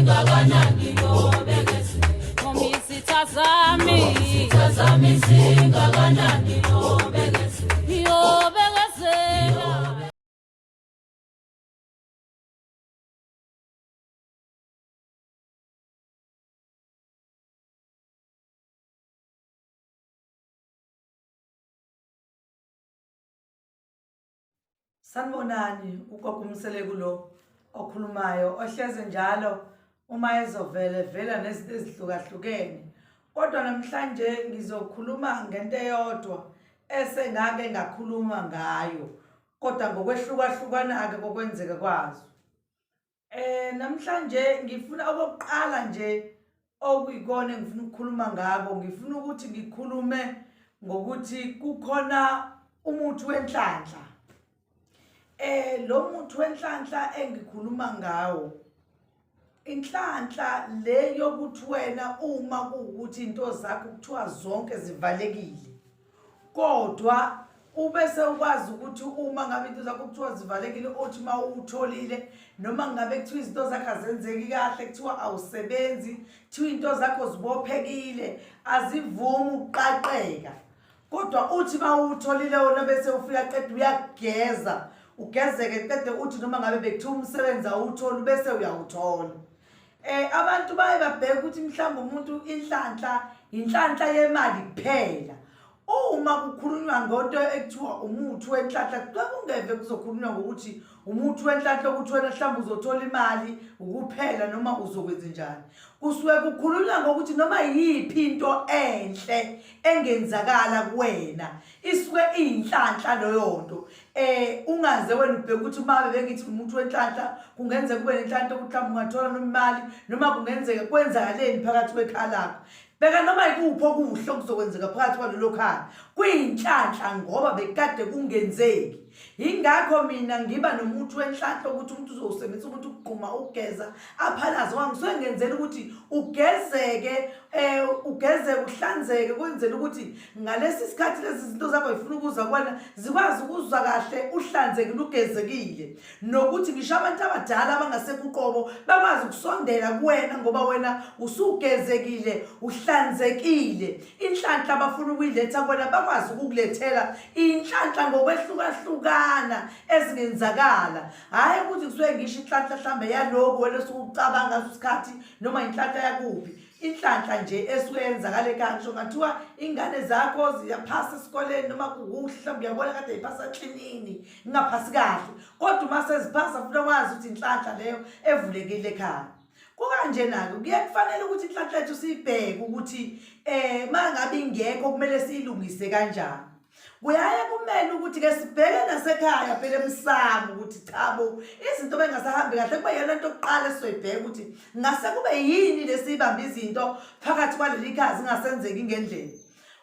zingakanani ngobekezela noma isithazami zingakanani ngobekezela iyobekezela. Sanibonani ugogo Mseleku lo okhulumayo ohleze njalo uma vela nezinto ezihlukahlukene. Kodwa namhlanje ngizokhuluma ngento eyodwa esengake ngakhuluma ngayo kodwa ngokwehlukahlukana-ke kokwenzeka kwazo. Namhlanje ngifuna okokuqala nje okuyikona engifuna ukukhuluma ngako, ngifuna ukuthi ngikhulume ngokuthi kukhona umuthi wenhlanhla. Lo muthi wenhlanhla engikhuluma ngawo, inhlanhla le yokuthi wena uma kuwukuthi into zakho kuthiwa zonke zivalekile, kodwa ubese ukwazi ukuthi uma ngabe into zakho kuthiwa zivalekile othi uma utholile noma ngabe kuthiwa izinto zakho azenzeki kahle, kuthiwa awusebenzi, kuthiwa into zakho zibophekile, azivumi ukuqaqeka, kodwa uthi uma utholile wona bese ufika qeda uyageza ugezeke qede uthi noma ngabe bekuthiwa umsebenzi awutholi bese uyawuthola. Abantu baye babheke ukuthi mhlawumbe umuntu inhlanhla yemali kuphela. Uma kukhulunywa ngento ekuthiwa umuthi wenhlanhla, kungeve kuzokhulunywa ngokuthi umuthi wenhlanhla ukuthi wena mhlawumbe uzothola imali ukuphela noma uzokwenza njani. Kusuke kukhulunywa ngokuthi noma yiphi into enhle engenzakala kuwena isuke iyinhlanhla leyo nto. Ungaze wena ubheke ukuthi uma bengithi umuthi wenhlanhla kungenzeka kube nenhlanhla ukuthi mhlawumbe ungathola noma imali noma kungenzeka kwenzakaleni phakathi kwekhaya lakho. Beka noma ikuphi okuhle okuzokwenzeka phakathi kwalelo khaya kuyinhlanhla ngoba bekade kungenzeki. Ingakho mina ngiba nomuthi wenhlanhla ukuthi umuntu uzowusebenzisa umuntu ukugquma ugeza aphalaze ngisuke ngenzela ukuthi ugezeke uhlanzeke kwenzela ukuthi ngalesi sikhathi lezi zinto zakho zifuna ukuza kuwena zikwazi ukuzwa kahle uhlanzekile ugezekile, nokuthi ngisho abantu abadala abangasekuqobo bakwazi ukusondela kuwena ngoba wena usugezekile uhlanzekile. Inhlanhla abafuna ukuyiletha kuwena bakwazi ukukulethela inhlanhla ngokwehlukahlukana ezingenzakala, hayi ukuthi kusuke ngisho inhlanhla mhlambe yaloko wena usucabanga ngaso isikhathi noma inhlanhla yakuphi. Inhlanhla nje esuke yenzakala ekhaya, ngisho ngathiwa ingane zakho ziyaphasa esikoleni noma kuhle mhlawumbe uyabona kade yiphasa klinini ingaphasi kahle, kodwa uma seziphasa futhi ukwazi ukuthi inhlanhla leyo evulekile ekhaya. Kukanjena-ke kuye kufanele ukuthi inhlanhla yethu siyibheke ukuthi mangabe ingekho kumele siyilungise kanjani. Kuyaye kumele ukuthi-ke sibheke nasekhaya phela emsamo ukuthi chabo izinto bengasahambi kahle, kube yona nto yokuqala esizoyibheka ukuthi ngase kube yini lesiyibamba izinto phakathi kwaleli khaya zingasenzeki ngendlela.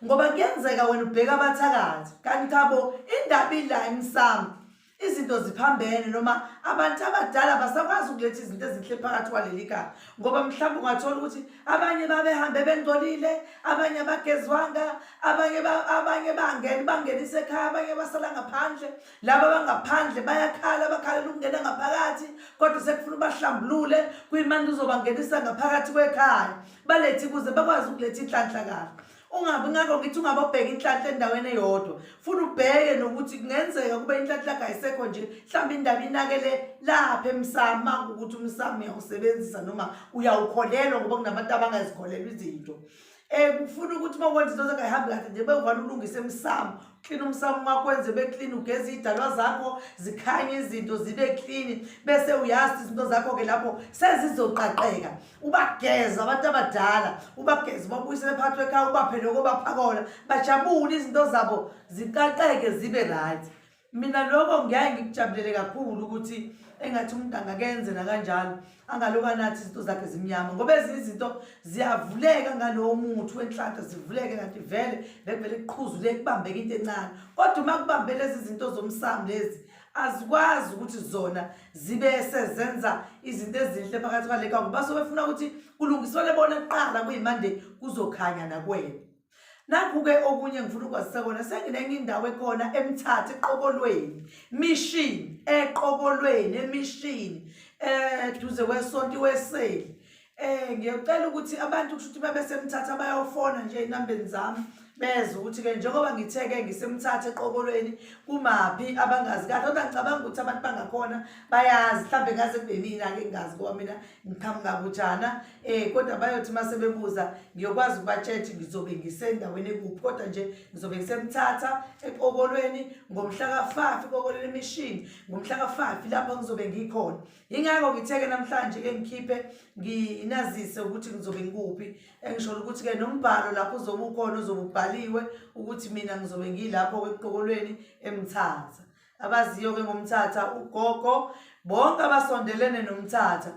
Ngoba kuyenzeka wena ubheka abathakathi kanti chabo indaba ila emsamo izinto ziphambene noma abantu abadala basakwazi ukuletha izinto ezinhle phakathi kwaleli khaya, ngoba mhlawumbe ungathola ukuthi abanye babehambe bengcolile, abanye abagezwanga, abanye bangenisa ekhaya, abanye basala ngaphandle. Laba abangaphandle bayakhala bakhalela ukungena ngaphakathi kodwa sekufuna bahlambulule kuyimanje uzobangenisa ngaphakathi kwekhaya balethe ukuze bakwazi ukuletha inhlanhla kahle. Ungabi ngakho ngithi ungabobheka inhlanhla endaweni eyodwa, futhi ubheke nokuthi kungenzeka kube inhlanhla kayisekho nje mhlawumbe indaba inakele lapha emsamo ukuthi umsamo uyawusebenzisa noma uyawukholelwa ngoba kunabantu abangazikholelwa izinto. Kufuna ukuthi uma kwenza into zingahambi kahle nje bewuvana ulungise emsamo, clean umsamo wakho wenze beclean, ugeze idalwa zakho zikhanye izinto zibe clean, bese uyazi izinto zakho-ke lapho sezizoqaqeka. Ubageza abantu abadala, ubageze babuyisele phakathi kwekhaya, ubaphe lokho baphakona bajabule izinto zabo ziqaqeke zibe right. Mina lokho ngiyaye ngikujabulele kakhulu ukuthi engathi umuntu angakenze nakanjalo, angaloku nathi izinto zakhe zimnyama, ngoba ezinye izinto ziyavuleka ngalowo muthi wenhlanhla, zivuleke kanti vele kuqhuzule kubambeke into encane. Kodwa uma kubambe lezi zinto zomsamo lezi azikwazi ukuthi zona zibe sezenza izinto ezinhle phakathi kwale khaya, ngoba sobefuna ukuthi kulungiswe bona kuqala kuyimande kuzokhanya nakwena. Nakhu-ke okunye ngifuna ukwazisa kona, senginenye indawo ekhona eMthatha eQokolweni Mission, eQokolweni eMishini duze kwesonto iweseli. Ngiyocela ukuthi abantu kushuthi babesemthatha bayofona nje inambeni zami beze ukuthi ke njengoba ngithe-ke ngisemthatha eqokolweni kumaphi abangazi kahle kodwa ngicabanga ukuthi abantu bangakhona bayazi mhlambe ngaze kube mina-ke ngingazi ngoba mina ngiqhamuka kujana kodwa bayothi uma sebebuza ngiyokwazi ukubatshela ngizobe ngisendaweni ekuphi kodwa nje ngizobe ngisemthatha eqokolweni ngomhla ka-5 eqokolweni emishini ngomhla ka-5 lapho ngizobe ngikhona yingakho ngithe-ke namhlanje-ke ngikhiphe nginazise ukuthi ngizobe ngikuphi engisholo ukuthi-ke nombhalo lapho uzobe ukhona uzobe ubhaliwe ukuthi mina ngizobe ngilapho eqokolweni eMthatha abaziyo-ke ngomthatha ugogo bonke abasondelene nomthatha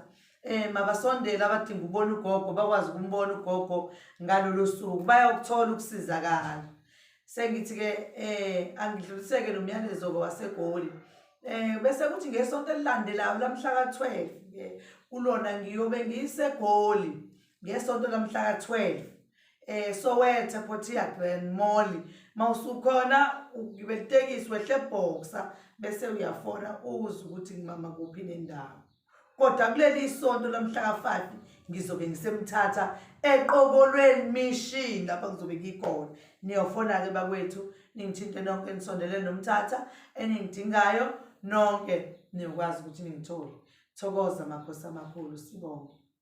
mabasondela abadinga ukubona ugogo bakwazi ukumbona ugogo ngalolu suku bayokuthola ukusizakala sengithi-ke angidluliseke nomyalezo-ke waseGoli bese kuthi ngesonto elilandelayo lamhla ka-12 kulona ngiyobe ngiseGoli ngesonto lamhla ka-12 Soweto Portiagrand Mall mawusukhona ugibela itekisi wehle Boxer bese uyafona uze ukuthi ngimama kuphi nendawo kodwa kuleli sonto lamhla ka-5 ngizobe ngisemthatha eqokolweni mission lapha ngizobe ngikhona niyofona-ke bakwethu ningithinte nonke enisondelene nomthatha eningidingayo nonke niyokwazi ukuthi ningithole thokoza makhosi amakhulu sibonge